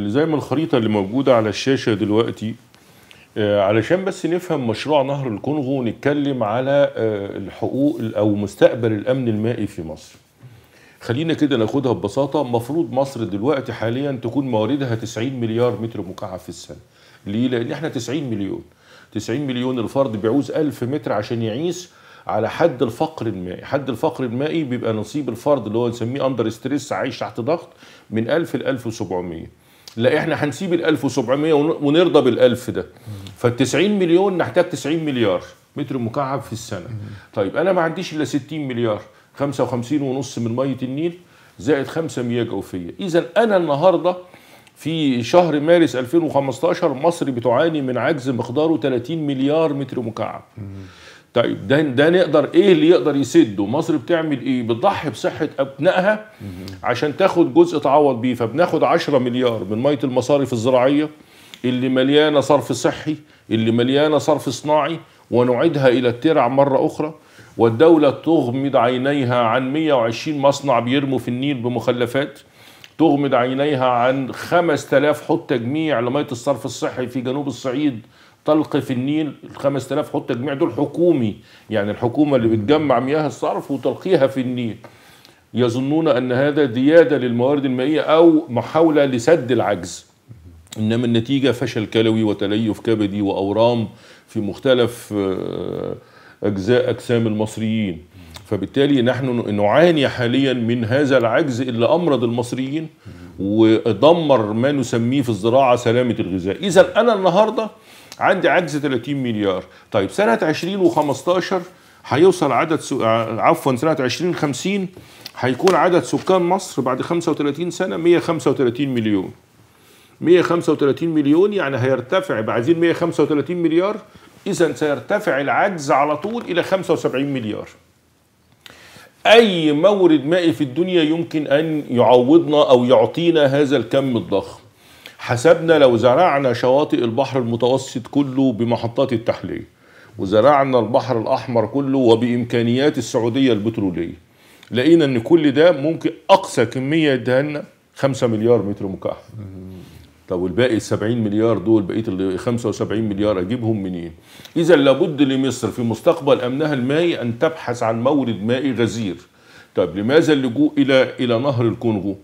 زي ما الخريطة اللي موجودة على الشاشة دلوقتي، علشان بس نفهم مشروع نهر الكونغو ونتكلم على الحقوق أو مستقبل الأمن المائي في مصر. خلينا كده ناخدها ببساطة. مفروض مصر دلوقتي حاليا تكون مواردها 90 مليار متر مكعب في السنة. ليه؟ لأن احنا 90 مليون. 90 مليون الفرد بيعوز 1000 متر عشان يعيش على حد الفقر المائي. حد الفقر المائي بيبقى نصيب الفرد اللي هو نسميه اندر ستريس، عايش تحت ضغط، من 1000 ل 1700. لا احنا هنسيب ال 1700 ونرضى بال 1000 ده. فال 90 مليون نحتاج 90 مليار متر مكعب في السنة. طيب أنا ما عنديش إلا 60 مليار، 55.5 من مية النيل زائد 5 مياه جوفية. إذا أنا النهاردة في شهر مارس 2015 مصر بتعاني من عجز مقداره 30 مليار متر مكعب. طيب ده نقدر ايه اللي يقدر يسده؟ مصر بتعمل ايه؟ بتضحي بصحة ابنائها عشان تاخد جزء تعوض بيه. فبناخد 10 مليار من مية المصارف الزراعية اللي مليانة صرف صحي، اللي مليانة صرف صناعي، ونعيدها الى الترع مرة اخرى. والدولة تغمض عينيها عن 120 مصنع بيرموا في النيل بمخلفات، تغمض عينيها عن 5000 حوض تجميع لمية الصرف الصحي في جنوب الصعيد طلق في النيل. ال 5000 حوض تجميع دول حكومي، يعني الحكومة اللي بتجمع مياه الصرف وتلقيها في النيل. يظنون أن هذا زيادة للموارد المائية أو محاولة لسد العجز، إنما النتيجة فشل كلوي وتليف كبدي وأورام في مختلف أجزاء المصريين. فبالتالي نحن نعاني حاليا من هذا العجز اللي أمرض المصريين ودمر ما نسميه في الزراعة سلامة الغذاء. إذا أنا النهاردة عندي عجز 30 مليار. طيب سنة 2015 هيوصل عدد سنة 2050 هيكون عدد سكان مصر بعد 35 سنة 135 مليون. 135 مليون يعني هيرتفع، عايزين 135 مليار، إذا سيرتفع العجز على طول إلى 75 مليار. أي مورد مائي في الدنيا يمكن أن يعوضنا أو يعطينا هذا الكم الضخم. حسبنا لو زرعنا شواطئ البحر المتوسط كله بمحطات التحلية، وزرعنا البحر الأحمر كله وبإمكانيات السعودية البترولية، لقينا أن كل ده ممكن أقصى كمية يدهنا 5 مليار متر مكعب. طب والباقي 70 مليار دول، بقية ال 75 مليار أجيبهم منين؟ إذا لابد لمصر في مستقبل أمنها المائي أن تبحث عن مورد مائي غزير. طب لماذا اللجوء إلى نهر الكونغو؟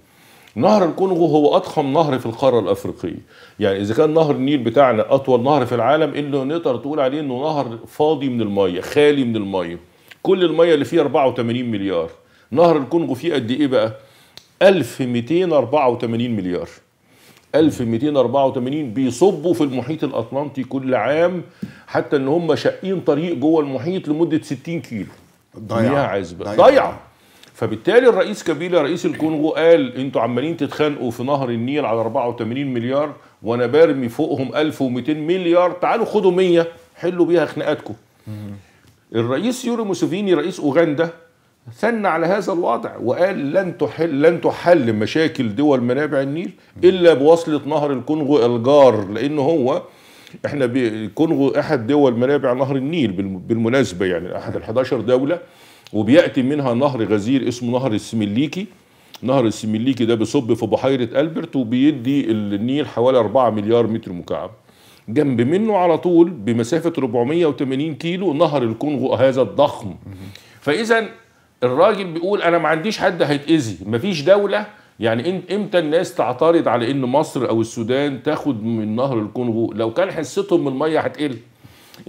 نهر الكونغو هو أضخم نهر في القارة الأفريقية. يعني إذا كان نهر النيل بتاعنا أطول نهر في العالم، إلا نقدر تقول عليه إنه نهر فاضي من المية، خالي من المية. كل المية اللي فيه 84 مليار. نهر الكونغو فيه قد إيه بقى؟ 1284 مليار. 1284 بيصبوا في المحيط الأطلنطي كل عام، حتى إن هم شاقين طريق جوه المحيط لمدة 60 كيلو. مياه عذبة ضايعة. فبالتالي الرئيس كابيلا رئيس الكونغو قال انتوا عمالين تتخانقوا في نهر النيل على 84 مليار وانا برمي فوقهم 1200 مليار، تعالوا خدوا 100 حلوا بيها خناقاتكم. الرئيس يوري موسيفيني رئيس اوغندا ثنى على هذا الوضع وقال لن تحل مشاكل دول منابع النيل الا بوصلة نهر الكونغو الجار، لانه هو احنا الكونغو احد دول منابع نهر النيل بالمناسبة، يعني احد ال11 دولة، وبيأتي منها نهر غزير اسمه نهر السميليكي. نهر السميليكي ده بيصب في بحيرة ألبرت وبيدي النيل حوالي 4 مليار متر مكعب. جنب منه على طول بمسافة 480 كيلو نهر الكونغو هذا الضخم. فإذا الراجل بيقول أنا ما عنديش حد هيتأذي، مفيش دولة. يعني امتى الناس تعترض على إن مصر أو السودان تاخد من نهر الكونغو؟ لو كان حصتهم من المية هتقل.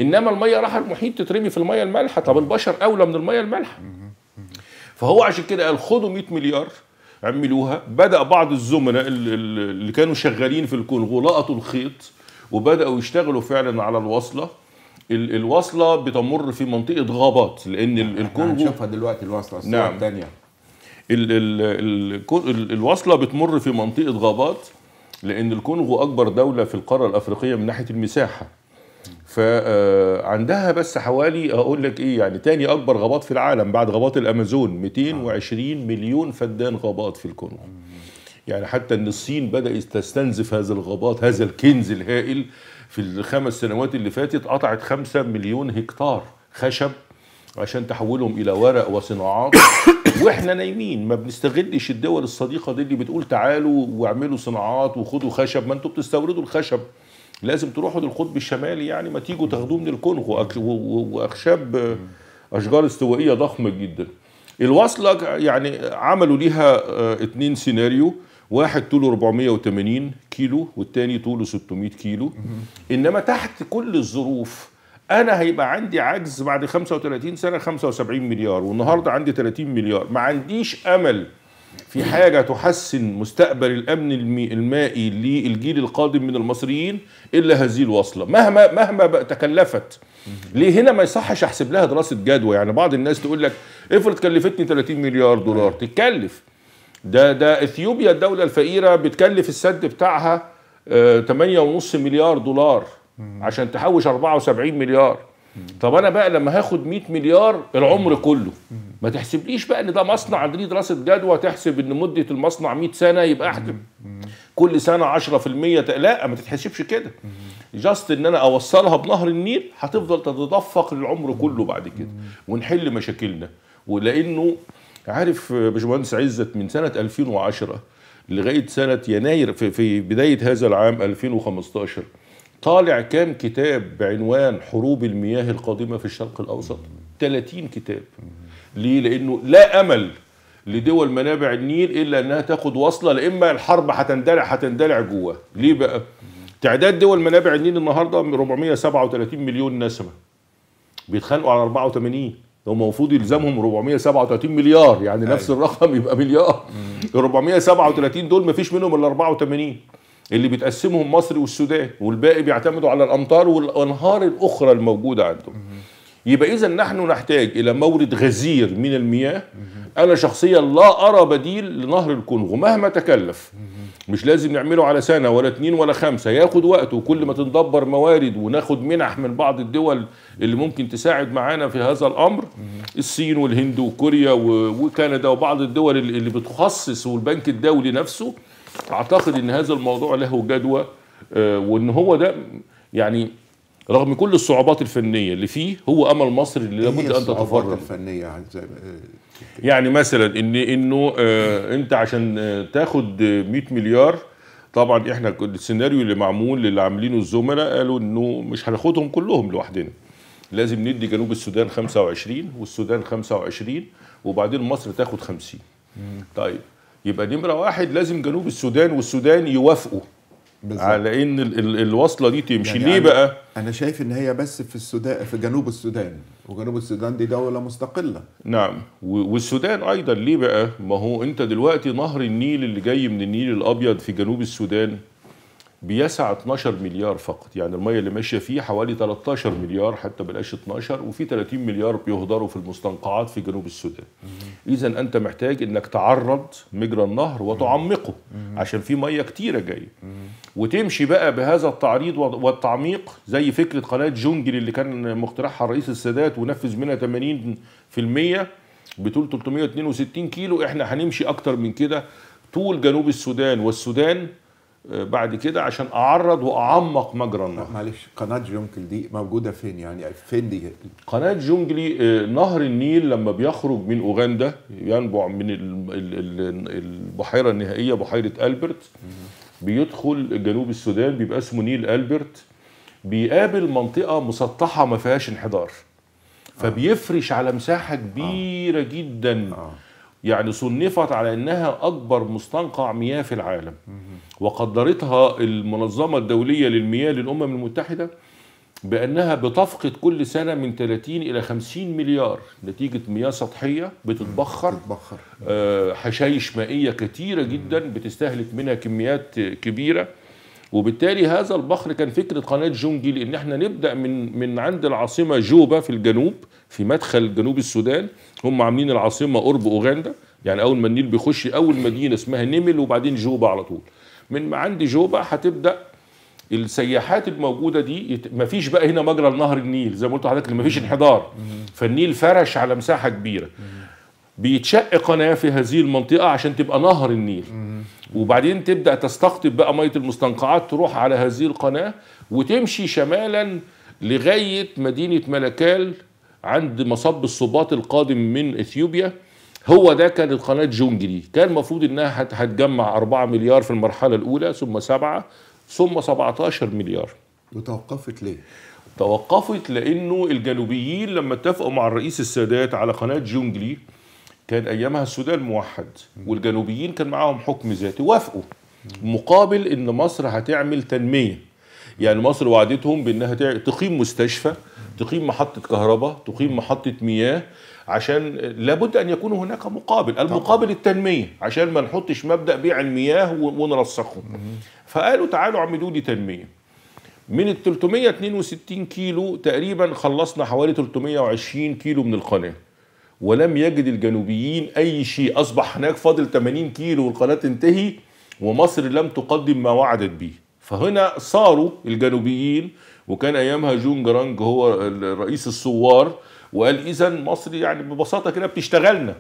انما الميه راح المحيط تترمي في الميه المالحه. طب البشر اولى من الميه المالحه. فهو عشان كده قال خدوا 100 مليار عملوها. بدا بعض الزملاء اللي كانوا شغالين في الكونغو لقطوا الخيط وبداوا يشتغلوا فعلا على الوصله. الوصله بتمر في منطقه غابات، لان الكونغو هنشوفها دلوقتي الوصله الصوره نعم. الثانيه. الوصله بتمر في منطقه غابات، لان الكونغو اكبر دوله في القاره الافريقيه من ناحيه المساحه. فعندها بس حوالي اقول لك ايه، يعني تاني اكبر غابات في العالم بعد غابات الامازون. 220 مليون فدان غابات في الكونغو. يعني حتى ان الصين بدأت تستنزف هذه الغابات، هذا الكنز الهائل. في ال5 سنوات اللي فاتت قطعت 5 مليون هكتار خشب عشان تحولهم الى ورق وصناعات واحنا نايمين ما بنستغلش الدول الصديقه دي اللي بتقول تعالوا واعملوا صناعات وخدوا خشب. ما انتوا بتستوردوا الخشب، لازم تروحوا للقطب الشمالي، يعني ما تيجوا تاخدوه من الكونغو واخشاب اشجار استوائيه ضخمه جدا. الوصله يعني عملوا ليها 2 سيناريو، واحد طوله 480 كيلو والتاني طوله 600 كيلو. انما تحت كل الظروف انا هيبقى عندي عجز بعد 35 سنه 75 مليار، والنهارده عندي 30 مليار. ما عنديش امل في حاجه تحسن مستقبل الامن المائي للجيل القادم من المصريين الا هذه الوصله مهما تكلفت. ليه هنا ما يصحش احسب لها دراسه جدوى؟ يعني بعض الناس تقول لك افرض كلفتني 30 مليار دولار، تتكلف. ده اثيوبيا الدوله الفقيره بتكلف السد بتاعها 8.5 مليار دولار عشان تحوش 74 مليار. طب انا بقى لما هاخد 100 مليار العمر كله، ما تحسبليش بقى ان ده مصنع دي دراسه جدوى تحسب ان مده المصنع 100 سنه يبقى احسب كل سنه 10%. لا، ما تتحسبش كده. جاست ان انا اوصلها بنهر النيل هتفضل تتدفق للعمر كله بعد كده ونحل مشاكلنا. ولانه عارف باشمهندس عزت، من سنه 2010 لغايه سنه يناير في بدايه هذا العام 2015 طالع كام كتاب بعنوان حروب المياه القادمة في الشرق الأوسط؟ 30 كتاب. ليه؟ لأنه لا أمل لدول منابع النيل إلا أنها تاخد وصلة، لإما الحرب هتندلع جواه. ليه بقى؟ تعداد دول منابع النيل النهاردة 437 مليون نسمة، بيتخانقوا على 84. هم المفروض يلزمهم 437 مليار، يعني نفس الرقم يبقى مليار. ال 437 دول مفيش منهم إلا 84 اللي بتقسمهم مصر والسودان، والباقي بيعتمدوا على الامطار والانهار الاخرى الموجوده عندهم. يبقى اذا نحن نحتاج الى مورد غزير من المياه. انا شخصيا لا ارى بديل لنهر الكونغو مهما تكلف. مش لازم نعمله على سنه ولا 2 ولا 5، ياخد وقته. وكل ما تندبر موارد وناخد منح من بعض الدول اللي ممكن تساعد معانا في هذا الامر، الصين والهند وكوريا وكندا وبعض الدول اللي بتخصص، والبنك الدولي نفسه، اعتقد ان هذا الموضوع له جدوى. وان هو ده يعني رغم كل الصعوبات الفنيه اللي فيه هو امل مصر اللي لابد ان تتفرغ. الفنيه يعني مثلا انه انت عشان تاخد 100 مليار، طبعا احنا السيناريو اللي معمول اللي عاملينه الزملاء قالوا انه مش هناخدهم كلهم لوحدنا، لازم ندي جنوب السودان 25 والسودان 25 وبعدين مصر تاخد 50. طيب يبقى نمرة واحد لازم جنوب السودان والسودان يوافقوا بالزبط على ان الوصله دي تمشي. يعني ليه بقى؟ انا شايف ان هي بس في السودان، في جنوب السودان، وجنوب السودان دي دوله مستقله. نعم، والسودان ايضا. ليه بقى؟ ما هو انت دلوقتي نهر النيل اللي جاي من النيل الابيض في جنوب السودان بيسع 12 مليار فقط، يعني الميه اللي ماشيه فيه حوالي 13 مليار حتى بلاش 12، وفي 30 مليار بيهدروا في المستنقعات في جنوب السودان. اذا انت محتاج انك تعرض مجرى النهر وتعمقه عشان في ميه كتيره جايه، وتمشي بقى بهذا التعريض والتعميق زي فكره قناه جونجل اللي كان مقترحها الرئيس السادات ونفذ منها 80% بطول 362 كيلو. احنا هنمشي اكتر من كده طول جنوب السودان والسودان بعد كده عشان اعرض واعمق مجرى النهر. معلش، قناه جونجل دي موجوده فين؟ يعني فين دي قناه جونجلي؟ نهر النيل لما بيخرج من اوغندا ينبع من البحيره النهائيه بحيره ألبرت، بيدخل جنوب السودان بيبقى اسمه نيل ألبرت، بيقابل منطقه مسطحه ما فيهاش انحدار، فبيفرش على مساحه كبيره جدا. يعني صنفت على انها اكبر مستنقع مياه في العالم، وقدرتها المنظمه الدوليه للمياه للامم المتحده بانها بتفقد كل سنه من 30 الى 50 مليار نتيجه مياه سطحيه بتتبخر. حشائش مائيه كثيره جدا بتستهلك منها كميات كبيره. وبالتالي هذا البحر كان فكره قناه جونجل ان احنا نبدا من عند العاصمه جوبا في الجنوب في مدخل جنوب السودان. هم عاملين العاصمه قرب اوغندا، يعني اول ما النيل بيخش اول مدينه اسمها نمل وبعدين جوبا على طول. من عند جوبا هتبدا السياحات الموجوده دي. مفيش بقى هنا مجرى نهر النيل زي ما قلت لحضرتك، مفيش انحدار، فالنيل فرش على مساحه كبيره. بيتشق قناه في هذه المنطقه عشان تبقى نهر النيل، وبعدين تبدا تستقطب بقى ميه المستنقعات تروح على هذه القناه وتمشي شمالا لغايه مدينه ملكال عند مصب الصباط القادم من اثيوبيا، هو ده كانت قناه جونجلي. كان المفروض انها هتجمع 4 مليار في المرحله الاولى، ثم 7، ثم 17 مليار. وتوقفت ليه؟ توقفت لانه الجنوبيين لما اتفقوا مع الرئيس السادات على قناه جونجلي، كان ايامها السودان موحد والجنوبيين كان معاهم حكم ذاتي، وافقوا مقابل ان مصر هتعمل تنميه. يعني مصر وعدتهم بانها تقيم مستشفى، تقيم محطه كهرباء، تقيم محطه مياه، عشان لابد ان يكون هناك مقابل، المقابل التنميه، عشان ما نحطش مبدا بيع المياه ونرسخه. فقالوا تعالوا اعملوا لي تنميه. من ال 362 كيلو تقريبا خلصنا حوالي 320 كيلو من القناه، ولم يجد الجنوبيين اي شيء. اصبح هناك فاضل 80 كيلو والقناه تنتهي، ومصر لم تقدم ما وعدت به. فهنا صاروا الجنوبيين، وكان ايامها جون جرانج هو رئيس الثوار، وقال اذا مصر يعني ببساطه كده بتشتغلنا.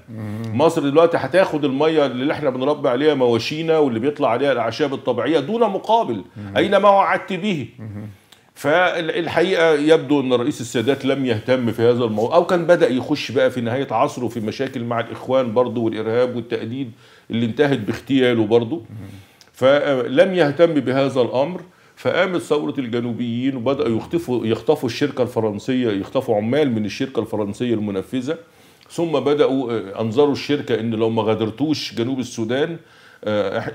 مصر دلوقتي هتاخد الميه اللي احنا بنربي عليها مواشينا واللي بيطلع عليها الاعشاب الطبيعيه دون مقابل، اين ما وعدت به. فالحقيقه يبدو ان الرئيس السادات لم يهتم في هذا الموضوع، او كان بدا يخش بقى في نهايه عصره في مشاكل مع الاخوان برضه والارهاب والتأديد اللي انتهت باغتياله برضه، فلم يهتم بهذا الامر. فقامت ثوره الجنوبيين وبداوا يخطفوا الشركه الفرنسيه، يخطفوا عمال من الشركه الفرنسيه المنفذه، ثم بداوا انظروا الشركه ان لو ما غادرتوش جنوب السودان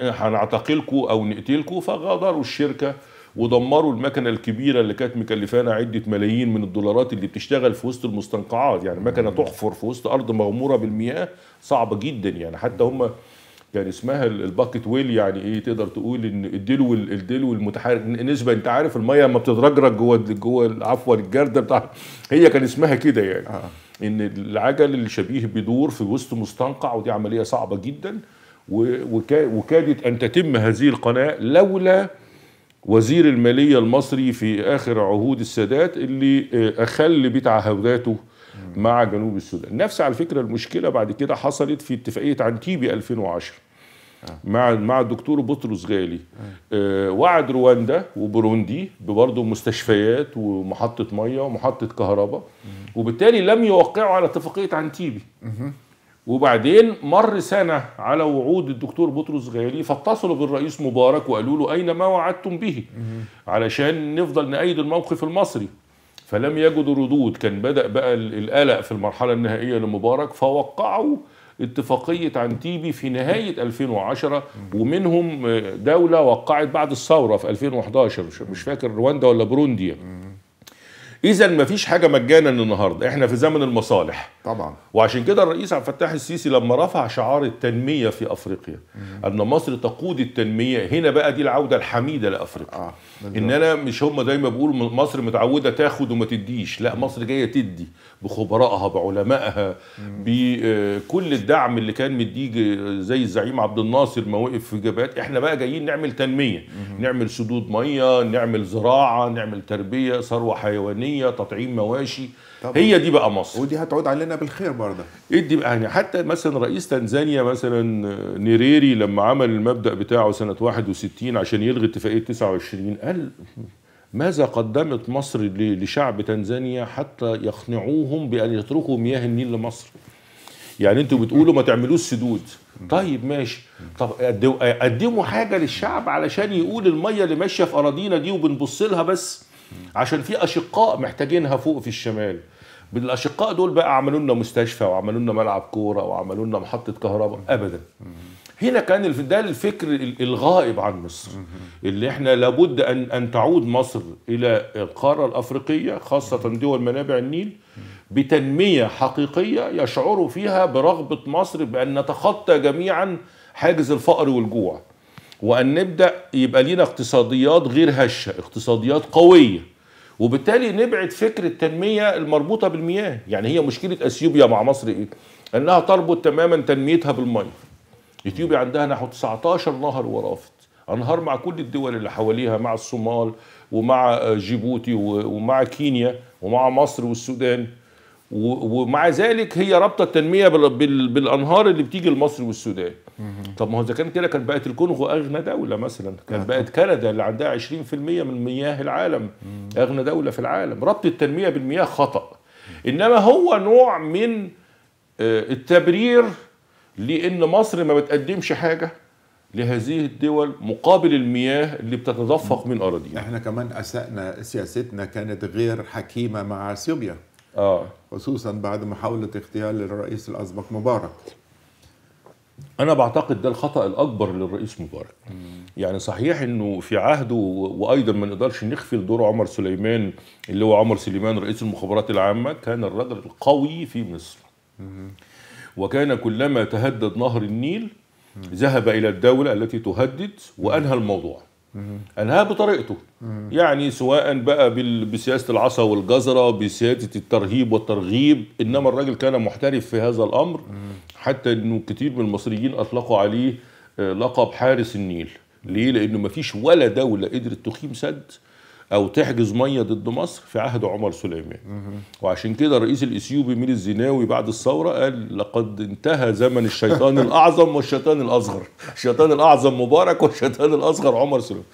هنعتقلكم او نقتلكم. فغادروا الشركه ودمروا المكنه الكبيره اللي كانت مكلفانا عده ملايين من الدولارات، اللي بتشتغل في وسط المستنقعات. يعني مكنه تحفر في وسط ارض مغموره بالمياه صعبه جدا. يعني حتى هم كان اسمها الباكت ويل، يعني ايه، تقدر تقول ان الدلو المتحرك نسبه. انت عارف الميه لما بتترجرج جوه عفوا الجرده بتاع، هي كان اسمها كده يعني. ان العجل اللي شبيه بيدور في وسط مستنقع، ودي عمليه صعبه جدا. وكادت ان تتم هذه القناه لولا وزير الماليه المصري في اخر عهود السادات اللي اخل بتعهداته مع جنوب السودان. نفس على فكره المشكله بعد كده حصلت في اتفاقيه عنتيبي 2010 مع الدكتور بطرس غالي. وعد رواندا وبوروندي برضه مستشفيات ومحطه ميه ومحطه كهرباء، وبالتالي لم يوقعوا على اتفاقيه عنتيبي. وبعدين مر سنه على وعود الدكتور بطرس غالي، فاتصلوا بالرئيس مبارك وقالوا له اين ما وعدتم به، علشان نفضل نأيد الموقف المصري. فلم يجدوا ردود. كان بدأ بقى القلق في المرحلة النهائية لمبارك، فوقعوا اتفاقية عنتيبي في نهاية 2010، ومنهم دولة وقعت بعد الثورة في 2011، مش فاكر رواندا ولا برونديا. إذا ما فيش حاجة مجانا النهارده، احنا في زمن المصالح طبعا. وعشان كده الرئيس عبد الفتاح السيسي لما رفع شعار التنمية في أفريقيا، أن مصر تقود التنمية، هنا بقى دي العودة الحميدة لأفريقيا. إن أنا مش هم دايما بيقولوا مصر متعودة تاخد وما تديش، لا، مصر جاية تدي بخبرائها بعلمائها بكل الدعم اللي كان مديه زي الزعيم عبد الناصر ما وقف في جبهات. احنا بقى جايين نعمل تنمية، نعمل سدود مية، نعمل زراعة، نعمل تربية، ثروة حيوانية، تطعيم مواشي. طبعا. هي دي بقى مصر، ودي هتعود علينا بالخير برضه. ادي بقى يعني. حتى مثلا رئيس تنزانيا مثلا نيريري لما عمل المبدأ بتاعه سنة 61 عشان يلغي اتفاقية 29، قال ماذا قدمت مصر لشعب تنزانيا حتى يقنعوهم بأن يتركوا مياه النيل لمصر؟ يعني انتوا بتقولوا ما تعملوش سدود، طيب ماشي، طب قدموا حاجة للشعب علشان يقول المية اللي ماشية في أراضينا دي وبنبص لها بس عشان في أشقاء محتاجينها فوق في الشمال. بالاشقاء دول بقى عملوا لنا مستشفى وعملوا لنا ملعب كوره وعملوا لنا محطه كهرباء؟ ابدا. هنا كان ده الفكر الغائب عن مصر، اللي احنا لابد ان تعود مصر الى القاره الافريقيه، خاصه دول منابع النيل، بتنميه حقيقيه يشعروا فيها برغبه مصر بان نتخطى جميعا حاجز الفقر والجوع، وان نبدا يبقى لنا اقتصاديات غير هشه، اقتصاديات قويه، وبالتالي نبعد فكر التنمية المربوطة بالمياه. يعني هي مشكلة أثيوبيا مع مصر إيه؟ أنها تربط تماما تنميتها بالمياه. إثيوبيا عندها نحو 19 نهر ورافد، أنهار مع كل الدول اللي حواليها، مع الصومال ومع جيبوتي ومع كينيا ومع مصر والسودان، ومع ذلك هي رابطة التنمية بالأنهار اللي بتيجي لمصر والسودان. طب ما هو إذا كان كده كان بقت الكونغو أغنى دولة مثلا، كان بقت كندا اللي عندها 20% من مياه العالم أغنى دولة في العالم. ربط التنمية بالمياه خطأ. انما هو نوع من التبرير لان مصر ما بتقدمش حاجه لهذه الدول مقابل المياه اللي بتتدفق من اراضينا. احنا كمان اسأنا، سياستنا كانت غير حكيمه مع اثيوبيا، خصوصا بعد محاوله اغتيال الرئيس الاسبق مبارك. أنا بعتقد ده الخطأ الأكبر للرئيس مبارك. يعني صحيح إنه في عهده، وأيضا ما نقدرش نغفل دور عمر سليمان اللي هو عمر سليمان رئيس المخابرات العامة، كان الرجل القوي في مصر. وكان كلما تهدد نهر النيل ذهب إلى الدولة التي تهدد وأنهى الموضوع. أنهى بطريقته، يعني سواء بقى بسياسة العصا والجزرة، بسياسة الترهيب والترغيب، إنما الراجل كان محترف في هذا الأمر، حتى إنه كتير من المصريين أطلقوا عليه لقب حارس النيل. ليه؟ لأنه مفيش ولا دولة قدرت تقيم سد أو تحجز مية ضد مصر في عهد عمر سليمان. وعشان كده الرئيس الإثيوبي مير الزناوي بعد الثورة قال لقد انتهى زمن الشيطان الأعظم والشيطان الأصغر. الشيطان الأعظم مبارك والشيطان الأصغر عمر سليمان.